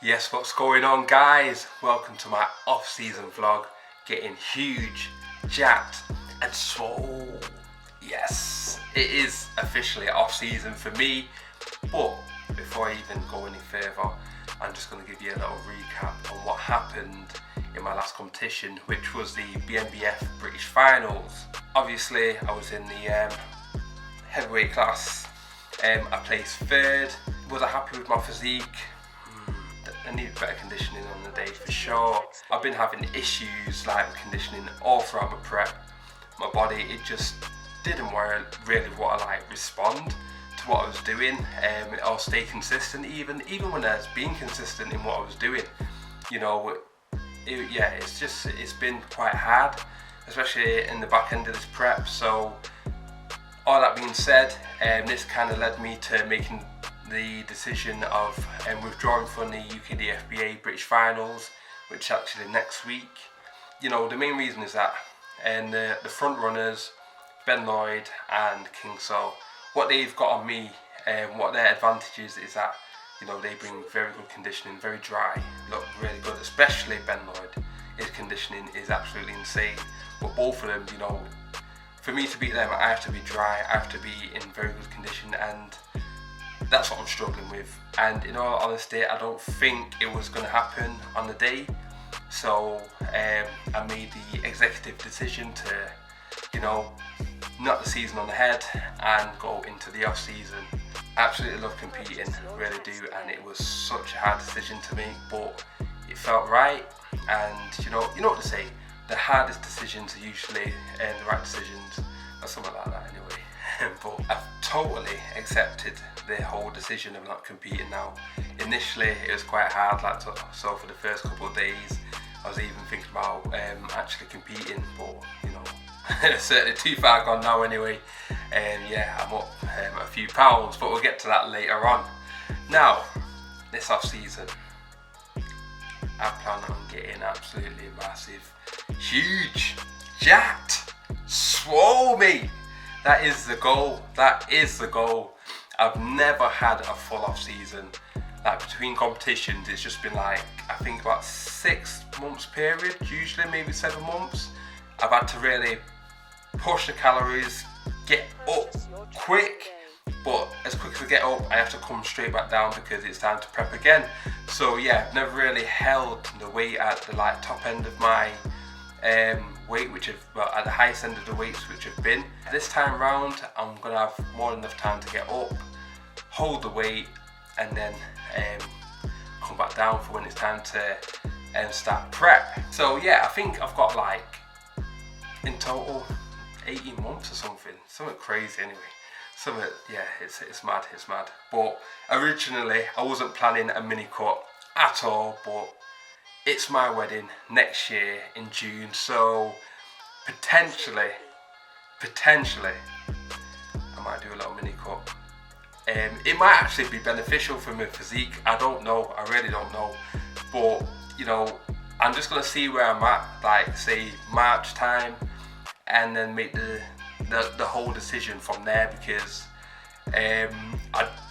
Yes, what's going on, guys? Welcome to my off-season vlog. Getting huge, jacked and swole. Yes, it is officially off-season for me. But before I even go any further, I'm just going to give you a little recap on what happened in my last competition, which was the BNBF British Finals. Obviously, I was in the heavyweight class. I placed third. Was I happy with my physique? I needed better conditioning on the day for sure. I've been having issues like conditioning all throughout my prep. My body, it just didn't really want to respond to what I was doing, or stay consistent even when I was being consistent in what I was doing. You know, it's been quite hard, especially in the back end of this prep. So all that being said, this kind of led me to making the decision of withdrawing from the UKDFBA British Finals, which is actually next week. You know, the main reason is that the front runners, Ben Lloyd and King So, what they've got on me, what their advantages is that, you know, they bring very good conditioning, very dry, look really good, especially Ben Lloyd. His conditioning is absolutely insane. But both of them, you know, for me to beat them, I have to be dry, I have to be in very good condition, and that's what I'm struggling with. And in all honesty, I don't think it was going to happen on the day. So I made the executive decision to, you know, knock the season on the head and go into the off season. Absolutely love competing, really do, and it was such a hard decision to make, but it felt right. And you know what to say, the hardest decisions are usually the right decisions, or something like that anyway. But I've totally accepted the whole decision of not competing now. Initially it was quite hard, so for the first couple of days I was even thinking about actually competing, but you know, certainly too far gone now anyway. Yeah, I'm up a few pounds, but we'll get to that later on. Now, this off season, I plan on getting absolutely massive, huge, jacked, swole me. That is the goal. That is the goal. I've never had a full off season. Like between competitions, it's just been like, I think about 6 months period, usually maybe 7 months. I've had to really push the calories, get up quick, but as quick as I get up, I have to come straight back down because it's time to prep again. So yeah, I've never really held the weight at the top end of my weight, at the highest end of the weights which have been. This time round, I'm gonna have more than enough time to get up, hold the weight, and then come back down for when it's time to start prep. So yeah, I think I've got in total 18 months or something crazy anyway. It's mad. But originally I wasn't planning a mini cut at all, but it's my wedding next year in June, so potentially I might do a little mini cut. It might actually be beneficial for my physique. I don't know, I really don't know, but you know, I'm just gonna see where I'm at, say March time, and then make the whole decision from there, because I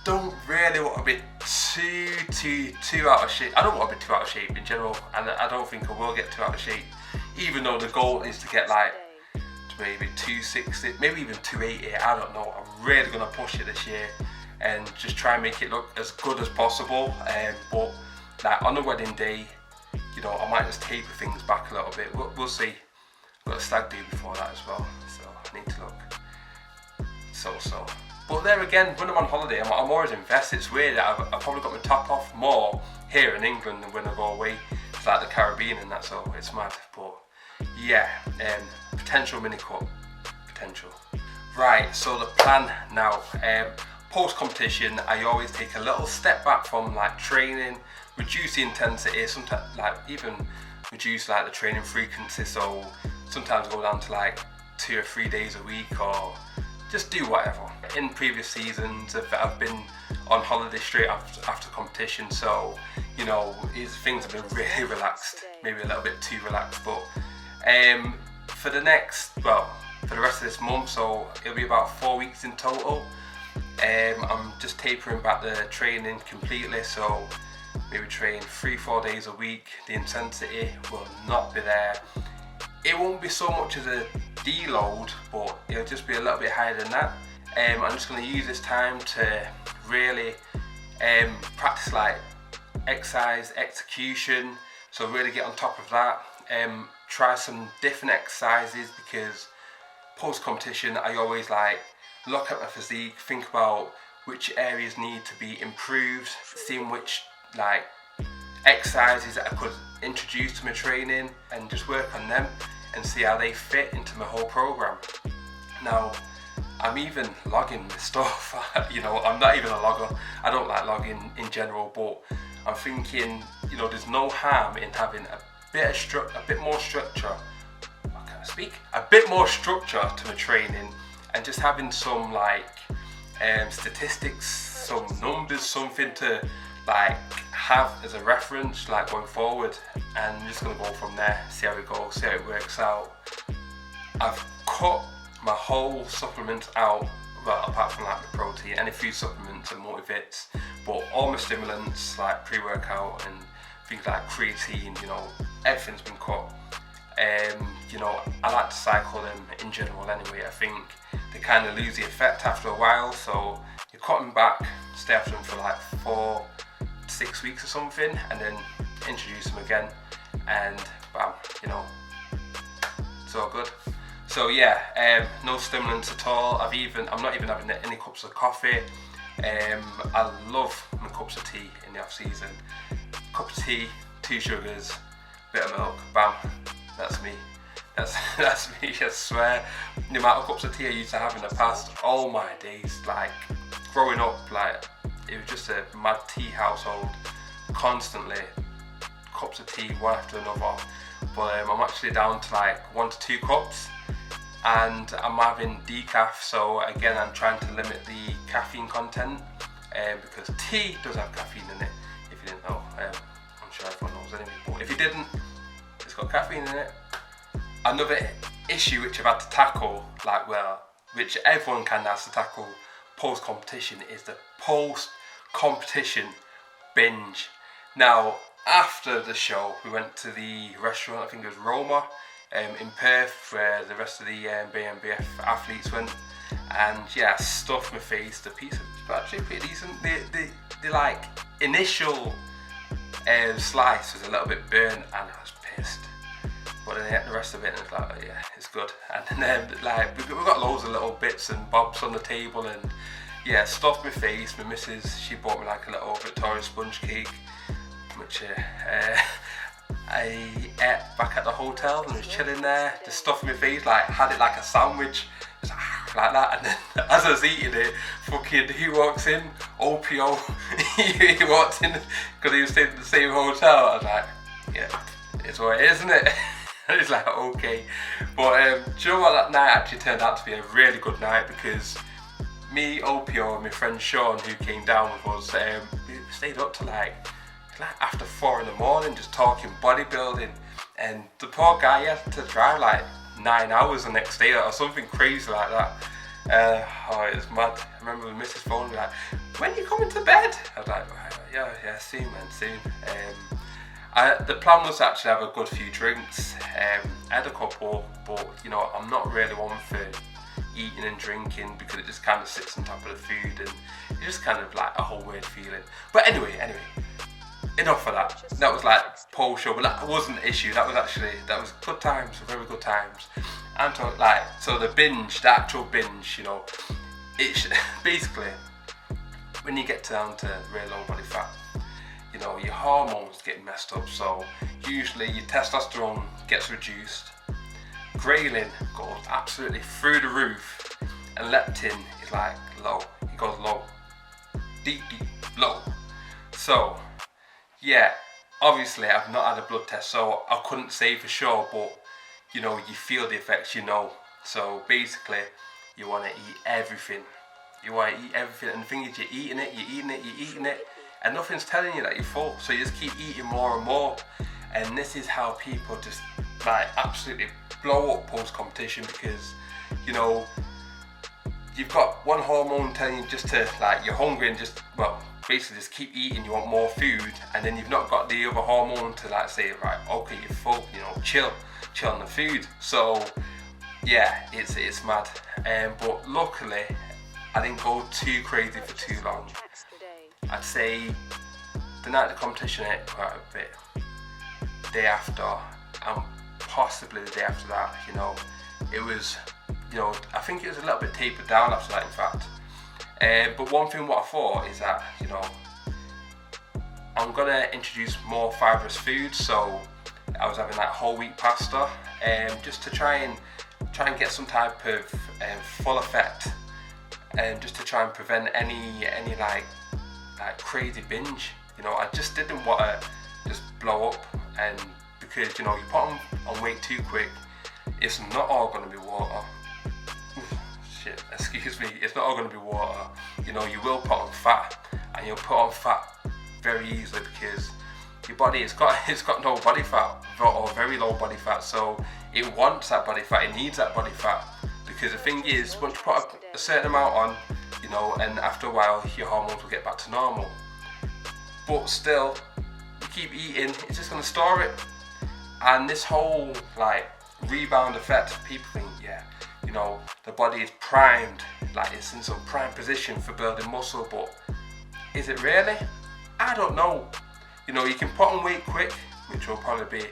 don't really want to be too out of shape. I don't want to be too out of shape in general, and I don't think I will get too out of shape, even though the goal is to get maybe 260, maybe even 280, I don't know. I'm really going to push it this year and just try and make it look as good as possible. But on the wedding day, you know, I might just taper things back a little bit. We'll see. I've got a stag do before that as well, so I need to look so. But there again, when I'm on holiday, I'm always invested. It's weird that I've probably got my top off more here in England than when I go away to the Caribbean and that, so it's mad. But yeah, potential mini cut, potential. Right, so the plan now, post competition, I always take a little step back from training, reduce the intensity, sometimes even reduce the training frequency, so sometimes go down to 2 or 3 days a week, or just do whatever. In previous seasons, I've been on holiday straight after competition, so you know, things have been really relaxed, maybe a little bit too relaxed. But for the rest of this month, so it'll be about 4 weeks in total, I'm just tapering back the training completely, so maybe train 3-4 days a week. The intensity will not be there. It won't be so much as a deload, but it'll just be a little bit higher than that. I'm just going to use this time to really practice like exercise execution, so really get on top of that. Try some different exercises, because post competition I always like look at my physique, think about which areas need to be improved, seeing which like exercises that I could introduce to my training and just work on them and see how they fit into my whole program. Now, I'm even logging this stuff. You know, I'm not even a logger. I don't like logging in general, but I'm thinking, you know, there's no harm in having a bit more structure. A bit more structure to my training, and just having some like statistics, some numbers, something to like have as a reference like going forward. And I'm just gonna go from there, see how it goes, see how it works out. I've cut my whole supplements out, well, apart from like my protein and a few supplements and multivits, but all my stimulants like pre-workout and things like creatine, you know, everything's been cut. You know, I like to cycle them in general anyway. I think they kind of lose the effect after a while, so you cut them back, stay after them for like 4 to 6 weeks or something, and then introduce them again, and bam, you know, it's all good. So yeah, no stimulants at all. I'm not even having any cups of coffee. I love my cups of tea in the off season. Cup of tea, 2 sugars, bit of milk, bam. That's me. That's me, I swear. The amount of cups of tea I used to have in the past, all my days, like growing up, like it was just a mad tea household, constantly cups of tea, one after another. But I'm actually down to like 1 to 2 cups, and I'm having decaf. So again, I'm trying to limit the caffeine content, because tea does have caffeine in it. If you didn't know, I'm sure everyone knows anyway. But if you didn't, it's got caffeine in it. Another issue which I've had to tackle, which everyone kind of has to tackle post-competition, is the post-competition binge. Now, after the show, we went to the restaurant, I think it was Roma, in Perth, where the rest of the BNBF athletes went, and yeah, I stuffed my face. The pizza was actually pretty decent. The like initial slice was a little bit burnt, and I was pissed. But then I ate the rest of it, and it's like, oh, yeah, it's good. And then like we've got loads of little bbits and bobs on the table, and yeah, stuffed my face. My missus, she bought me like a little Victoria sponge cake, which I ate back at the hotel, and was chilling there, just stuffing my face, like had it like a sandwich, just like that. And then as I was eating it, fucking he walks in, OPO, he walked in because he was staying in the same hotel. I was like, yeah, it's what it is, isn't it? And it's like, okay. But do you know what, that night actually turned out to be a really good night, because me, OPO, and my friend Sean, who came down with us, we stayed up to like after 4 in the morning, just talking bodybuilding. And the poor guy, he had to drive like 9 hours the next day or something crazy like that. Oh, it was mad. I remember when Mrs. phoned me like, when are you coming to bed? I was like, yeah, soon man, soon. The plan was to actually have a good few drinks. I had a couple, but you know, I'm not really one for eating and drinking, because it just kind of sits on top of the food, and it's just kind of like a whole weird feeling. But anyway, enough of that. That was like post show, but that wasn't the issue. That was good times, very good times. I'm talking like, so the actual binge, you know, it's basically when you get down to real low body fat, you know, your hormones get messed up. So usually your testosterone gets reduced, ghrelin goes absolutely through the roof, and leptin is like low. It goes low, deep low. So yeah, obviously I've not had a blood test, so I couldn't say for sure, but you know, you feel the effects, you know. So basically, you want to eat everything. And the thing is, you're eating it, and nothing's telling you that you're full. So you just keep eating more and more. And this is how people just like absolutely blow up post-competition, because, you know, you've got one hormone telling you just to, like, you're hungry and just, well, basically just keep eating, you want more food, and then you've not got the other hormone to like say, right, okay, you're full, you know, chill on the food. So yeah, it's mad. But luckily I didn't go too crazy for too long. I'd say the night of the competition I ate quite a bit. Day after, and possibly the day after that, you know, it was, you know, I think it was a little bit tapered down after that, in fact. But one thing what I thought is that, you know, I'm gonna introduce more fibrous foods. So I was having like whole wheat pasta, just to try and get some type of full effect, and just to try and prevent any like crazy binge. You know, I just didn't want to just blow up, and because, you know, you put on weight too quick, it's not all going to be water. Shit, excuse me, it's not all going to be water. You know, you will put on fat, and you'll put on fat very easily because your body, it's got no body fat, or very low body fat, so it wants that body fat, it needs that body fat. Because the thing is, once you put a certain amount on, you know, and after a while your hormones will get back to normal. But still, you keep eating, it's just going to store it. And this whole like rebound effect, people think, yeah, you know, the body is primed, like it's in some prime position for building muscle, but is it really? I don't know. You know, you can put on weight quick, which will probably be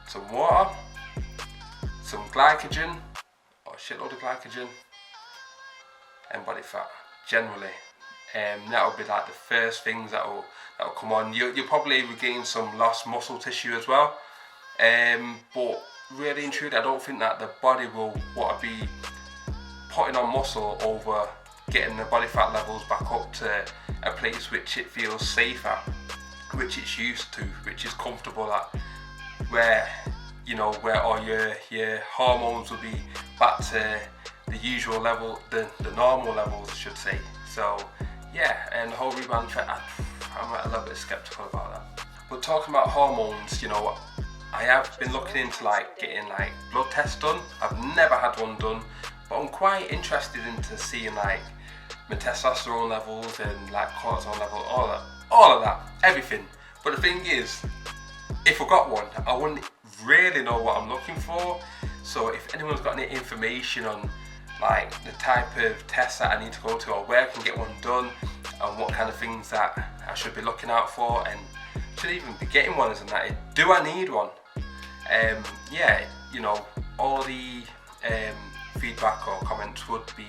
some water, some glycogen, or a shitload of glycogen, and body fat, generally. That'll be like the first things that'll come on. You'll probably regain some lost muscle tissue as well. But really and truly, I don't think that the body will want to be putting on muscle over getting the body fat levels back up to a place which it feels safe at, which it's used to, which is comfortable at, where, you know, where all your hormones will be back to the usual level, the normal levels, I should say. So yeah, and the whole rebound effect, I'm a little bit skeptical about that. But talking about hormones, you know, I have been looking into like getting like blood tests done. I've never had one done, but I'm quite interested into seeing like my testosterone levels and like cortisol level, all of that, everything. But the thing is, if I got one, I wouldn't really know what I'm looking for. So if anyone's got any information on like the type of tests that I need to go to, or where I can get one done, and what kind of things that I should be looking out for, and should even be getting one, isn't that? Do I need one? Yeah, you know, all the feedback or comments would be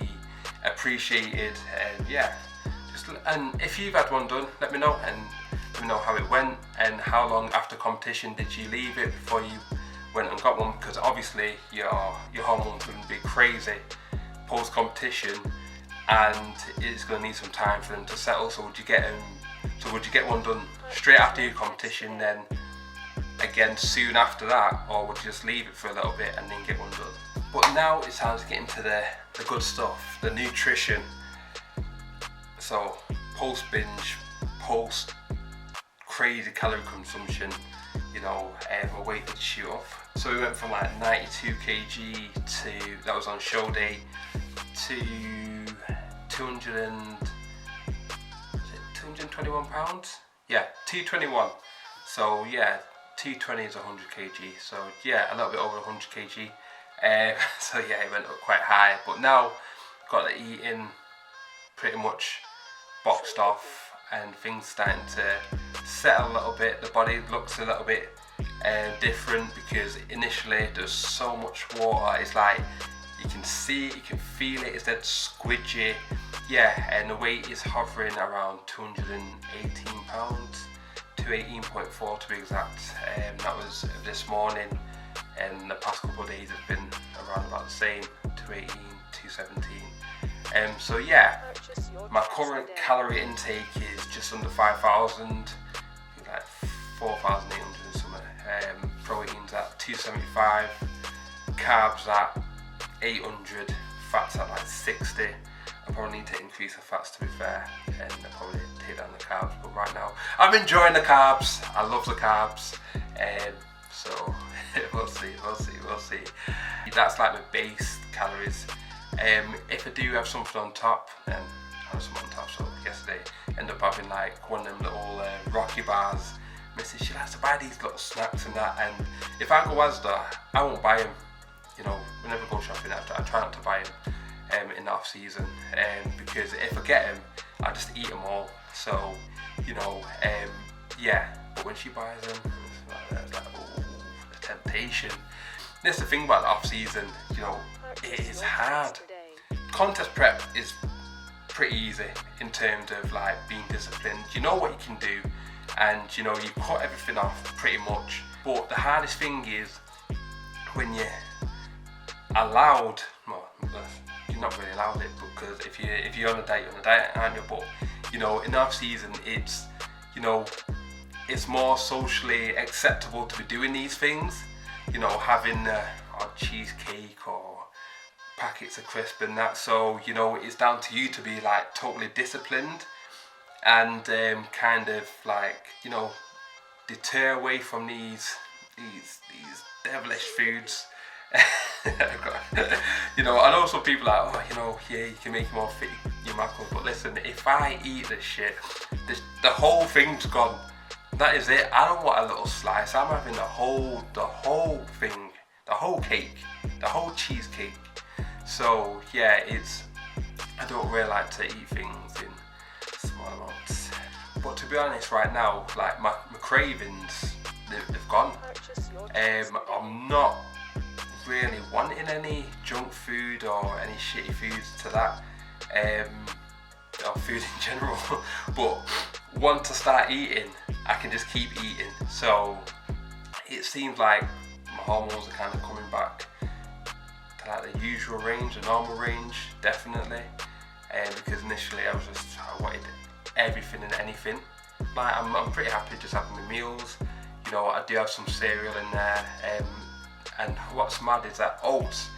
appreciated, and yeah, and if you've had one done, let me know, and let me know how it went, and how long after competition did you leave it before you went and got one, because obviously your hormones will be crazy post competition, and it's going to need some time for them to settle. So would you get one done straight after your competition, then again soon after that, or would you just leave it for a little bit and then get one done? But now it's time to get into the good stuff, the nutrition. So post binge, post crazy calorie consumption, you know, my weight did shoot up. So we went from like 92 kg to, that was on show day, to 221 pounds? Yeah, 221. So yeah, 220 is 100 kg. So yeah, a little bit over 100 kg. So yeah, it went up quite high. But now, got the eating pretty much boxed off, and things starting to settle a little bit. The body looks a little bit different, because initially there's so much water. It's like you can see it, you can feel it, it's dead squidgy. Yeah, and the weight is hovering around 218 pounds, 218.4 to be exact. That was this morning, and the past couple of days have been around about the same, 218, 217. So yeah, my current calorie intake is just under 5,000, like 4,800 and something. Proteins at 275, carbs at 800, fats at like 60. I probably need to increase the fats, to be fair, and I'll probably take down the carbs, but right now I'm enjoying the carbs. I love the carbs, so we'll see. That's like my base calories. If I do have something on top, then I have some on top. So yesterday end up having like one of them little Rocky bars. Mrs. she likes to buy these little snacks and that, and if I go Asda, I won't buy them. You know, whenever I go shopping, I try not to buy them in the off season, because if I get them, I just eat them all. So, you know, yeah. But when she buys them, it's like oh, the temptation. That's the thing about the off season. You know, it is hard. Contest prep is pretty easy in terms of like being disciplined. You know what you can do, and you know you cut everything off pretty much. But the hardest thing is when you're allowed. Well, you're not really allowed it, because if you're on a diet, aren't you? But you know, in off season, it's, you know, it's more socially acceptable to be doing these things. You know, having a cheesecake or packets of crisp and that. So you know, it's down to you to be like totally disciplined and kind of like, you know, deter away from these devilish foods. You know, I know some people are like, oh, you know, yeah, you can make them more fit, your macros, but listen, if I eat this shit, the whole thing's gone. That is it. I don't want a little slice. I'm having the whole thing, the whole cake, the whole cheesecake. So yeah, I don't really like to eat things in small amounts. But to be honest, right now, like my cravings, they've gone. I'm not really wanting any junk food or any shitty foods to that, or food in general. But once I start eating, I can just keep eating. So it seems like my hormones are kind of coming back to like the usual range, the normal range, definitely. Because initially I wanted everything and anything. Like I'm pretty happy just having my meals. You know, I do have some cereal in there. And what's mad is that oats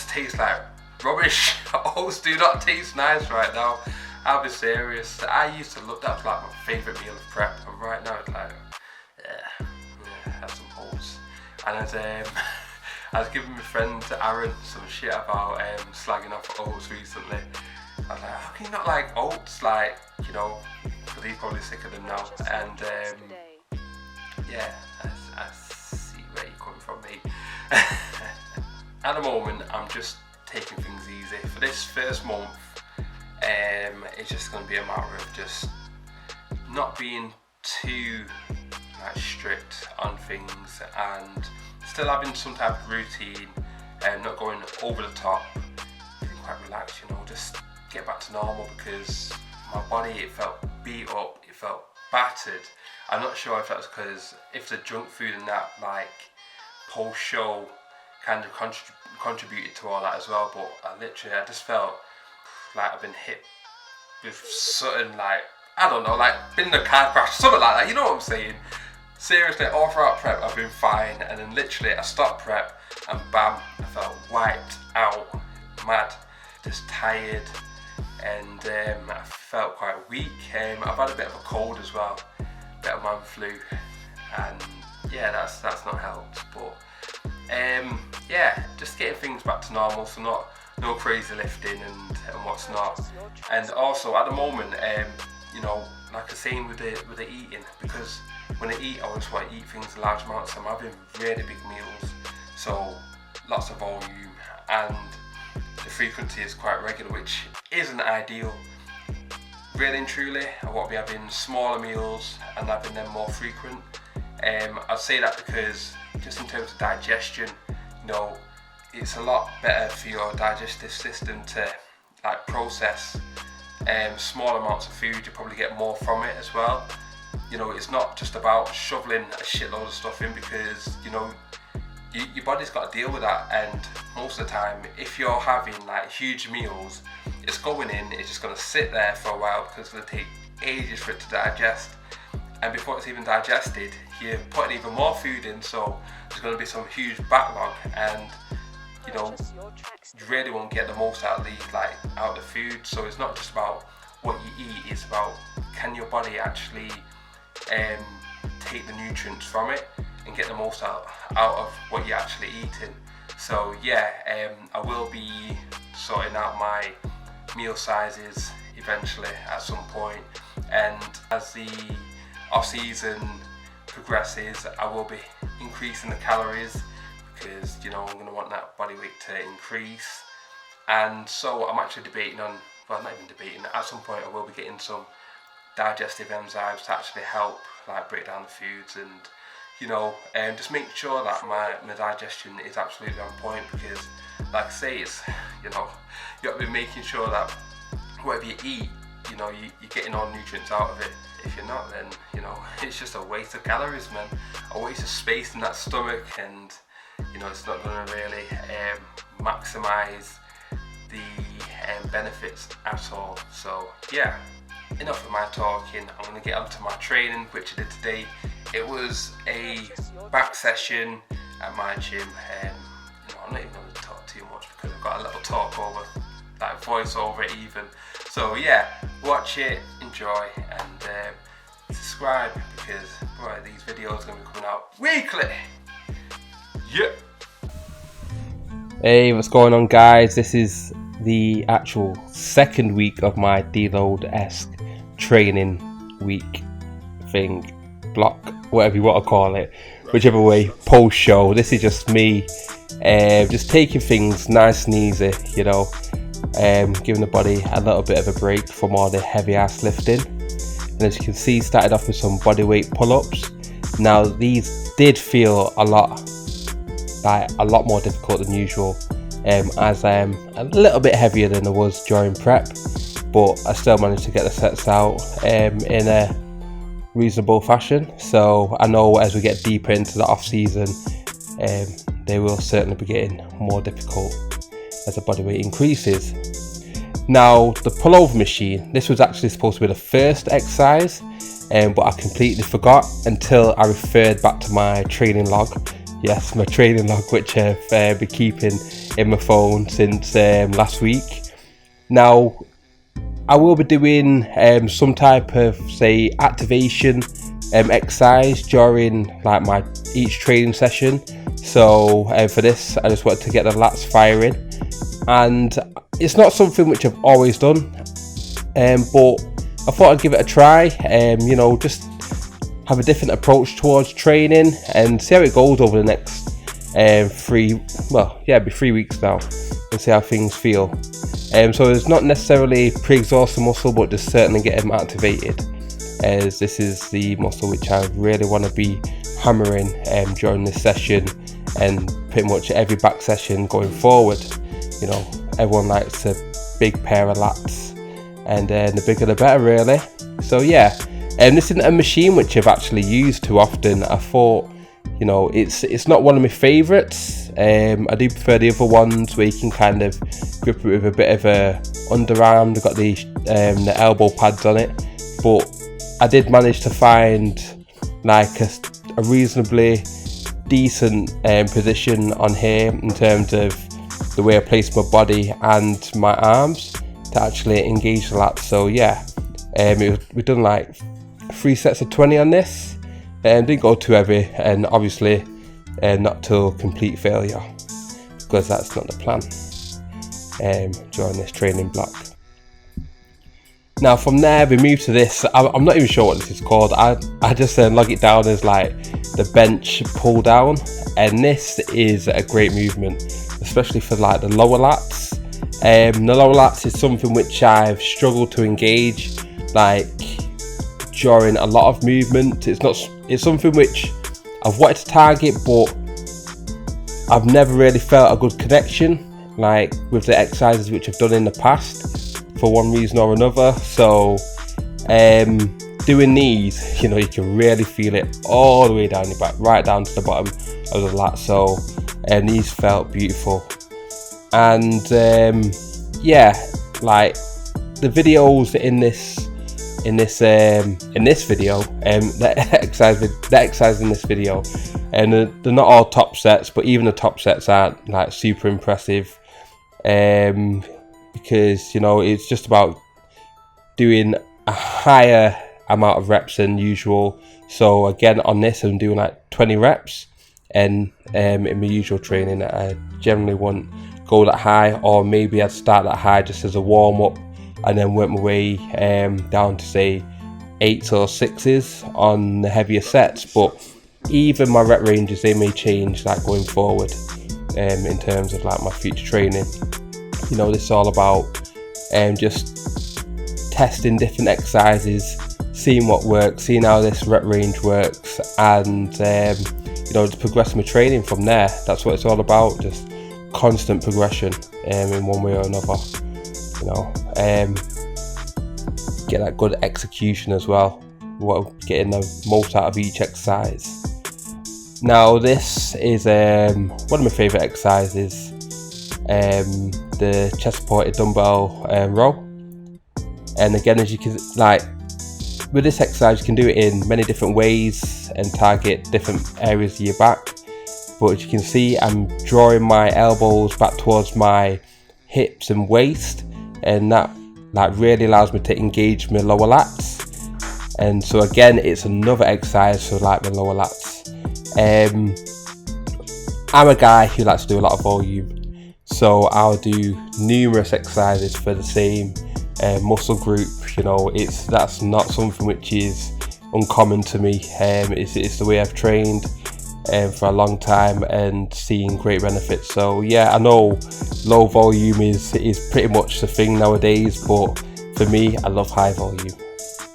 taste like rubbish. Oats do not taste nice right now. I'll be serious. I used to look, that was like my favourite meal of prep, and right now it's like, yeah, have some oats. And I was giving my friend Aaron some shit about slagging off oats recently. I was like, how can you not like oats? Like, you know, because he's probably sick of them now. And yeah, I see where you're coming from, mate. At the moment, I'm just taking things easy. For this first month, it's just going to be a matter of just not being too like strict on things, and still having some type of routine, and not going over the top, being quite relaxed, you know, just get back to normal, because my body, it felt beat up, it felt battered. I'm not sure if that's because if the junk food and that like post-show kind of contributed to all that as well, but I just felt like I've been hit with something, like, I don't know, like been in a car crash, something like that, you know what I'm saying? Seriously, all throughout prep I've been fine, and then literally I stopped prep and bam, I felt wiped out, mad, just tired, and I felt quite weak. I've had a bit of a cold as well, a bit of man flu, and yeah, that's not helped. But yeah, just getting things back to normal, so no crazy lifting and what's not. And also at the moment, you know, like I was saying with the eating, because when I eat, I just want to eat things in large amounts. I'm having really big meals, so lots of volume, and the frequency is quite regular, which isn't ideal. Really and truly, I want to be having smaller meals and having them more frequent. I'd say that because just in terms of digestion, you know, it's a lot better for your digestive system to like process small amounts of food. You probably get more from it as well. You know, it's not just about shoveling a shitload of stuff in, because you know your body's got to deal with that, and most of the time if you're having like huge meals, it's going in, it's just going to sit there for a while, because it's going to take ages for it to digest, and before it's even digested, you're putting even more food in, so there's going to be some huge backlog, and you know, you really won't get the most out of the food. So it's not just about what you eat, it's about can your body actually take the nutrients from it and get the most out of what you're actually eating. So yeah, I will be sorting out my meal sizes eventually at some point, and as the off season progresses, I will be increasing the calories because, you know, I'm going to want that body weight to increase. And so I'm actually debating on, well, not even debating, at some point I will be getting some digestive enzymes to actually help like break down the foods and, you know, just make sure that my digestion is absolutely on point, because like I say, it's, you know, you got to be making sure that whatever you eat, you know, you're getting all nutrients out of it. If you're not, then, you know, it's just a waste of calories, man, a waste of space in that stomach, and, you know, it's not going to really maximize the benefits at all. So yeah, enough of my talking. I'm going to get onto my training, which I did today. It was a back session at my gym. You know, I'm not even going to talk too much because I've got a little talk over, like voice over it even. So yeah, watch it, enjoy, and subscribe, because boy, these videos are going to be coming out weekly. Yep. Hey, what's going on, guys? This is the actual second week of my deload-esque training week thing, block, whatever you want to call it, whichever way, post show. This is just me just taking things nice and easy, you know, giving the body a little bit of a break from all the heavy ass lifting. And as you can see, started off with some body weight pull-ups. Now these did feel a lot more difficult than usual, as I am a little bit heavier than I was during prep, but I still managed to get the sets out in a reasonable fashion. So I know as we get deeper into the off season, they will certainly be getting more difficult as the body weight increases. Now the pullover machine, this was actually supposed to be the first exercise, but I completely forgot until I referred back to my training log. Yes, my training log, which I've been keeping in my phone since last week. Now, I will be doing some type of, say, activation exercise during like my each training session. So for this, I just wanted to get the lats firing, and it's not something which I've always done, but I thought I'd give it a try. You know, just have a different approach towards training and see how it goes over the next 3 weeks now, and see how things feel. So it's not necessarily pre-exhaust the muscle, but just certainly get them activated, as this is the muscle which I really want to be hammering during this session and pretty much every back session going forward. You know, everyone likes a big pair of lats, and the bigger the better, really. So yeah. This isn't a machine which I've actually used too often. I thought, you know, it's not one of my favourites. I do prefer the other ones where you can kind of grip it with a bit of a underarm. They've got the elbow pads on it, but I did manage to find like a reasonably decent position on here in terms of the way I place my body and my arms to actually engage the lats. So yeah, we've done like 3 sets of 20 on this, and didn't go too heavy, and obviously not till complete failure, because that's not the plan during this training block. Now from there we move to this. I'm not even sure what this is called. I just log it down as like the bench pull down, and this is a great movement, especially for like the lower lats. The lower lats is something which I've struggled to engage like during a lot of movement. It's something which I've wanted to target, but I've never really felt a good connection like with the exercises which I've done in the past for one reason or another. So doing these, you know, you can really feel it all the way down your back, right down to the bottom of the lat. So these felt beautiful, and yeah, like the videos in this video, the exercise in this video, and they're not all top sets, but even the top sets aren't like super impressive, because, you know, it's just about doing a higher amount of reps than usual. So again, on this I'm doing like 20 reps, and in my usual training I generally won't go that high, or maybe I'd start that high just as a warm-up and then work my way down to say 8s or 6s on the heavier sets, but even my rep ranges, they may change like going forward in terms of like my future training. You know, this is all about just testing different exercises, seeing what works, seeing how this rep range works, and you know, just progressing my training from there. That's what it's all about, just constant progression in one way or another. You know, get that good execution as well, getting the most out of each exercise. Now this is one of my favourite exercises, the chest supported dumbbell row. And again, as you can, like with this exercise, you can do it in many different ways and target different areas of your back. But as you can see, I'm drawing my elbows back towards my hips and waist, and that really allows me to engage my lower lats. And so again, it's another exercise for like my lower lats. I'm a guy who likes to do a lot of volume, so I'll do numerous exercises for the same muscle group. You know, that's not something which is uncommon to me. It's the way I've trained for a long time and seeing great benefits. So yeah, I know low volume is pretty much the thing nowadays, but for me, I love high volume.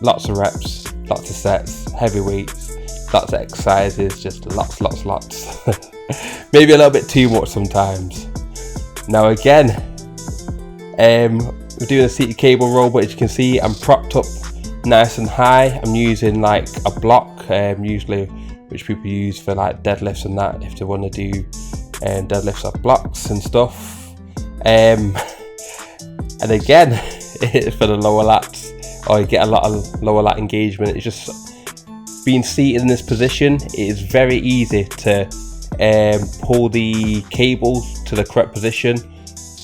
Lots of reps, lots of sets, heavy weights, lots of exercises, just lots. Maybe a little bit too much sometimes. Now again, we're doing a seated cable row, but as you can see, I'm propped up nice and high. I'm using like a block, usually which people use for like deadlifts and that, if they want to do deadlifts off blocks and stuff. And again, it's for the lower lats, or you get a lot of lower lat engagement. It's just being seated in this position. It is very easy to pull the cable to the correct position.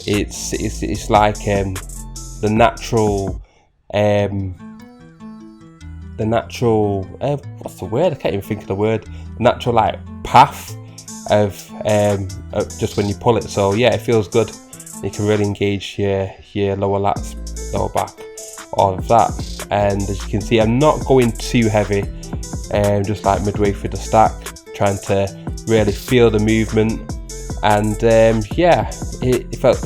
It's like the natural what's the word? I can't even think of the word. Natural like path of just when you pull it. So yeah, it feels good. You can really engage your lower lats, lower back, all of that. And as you can see, I'm not going too heavy, just like midway through the stack, trying to really feel the movement. And yeah, it felt,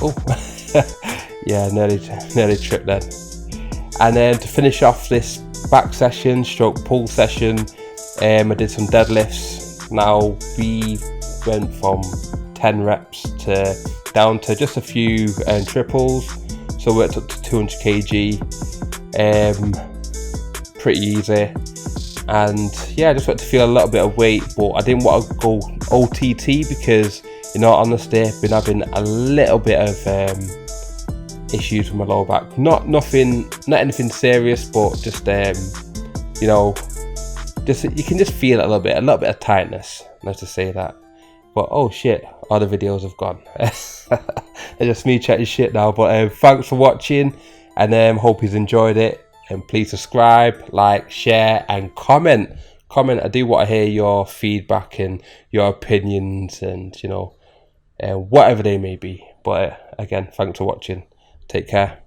yeah, nearly tripped then. And then to finish off this back session, stroke pull session, I did some deadlifts. Now we went from 10 reps down to just a few triples, so worked up to 200 kg, pretty easy. And yeah, I just wanted to feel a little bit of weight, but I didn't want to go OTT because, in all honesty, I've been having a little bit of issues with my lower back. Not anything serious, but just you know, you can just feel it a little bit of tightness. Let's just say that. But oh shit, all the videos have gone. It's just me chatting shit now. But thanks for watching, and hope you've enjoyed it. And please subscribe, like, share, and comment. I do want to hear your feedback and your opinions, and you know, whatever they may be. But again, thanks for watching. Take care.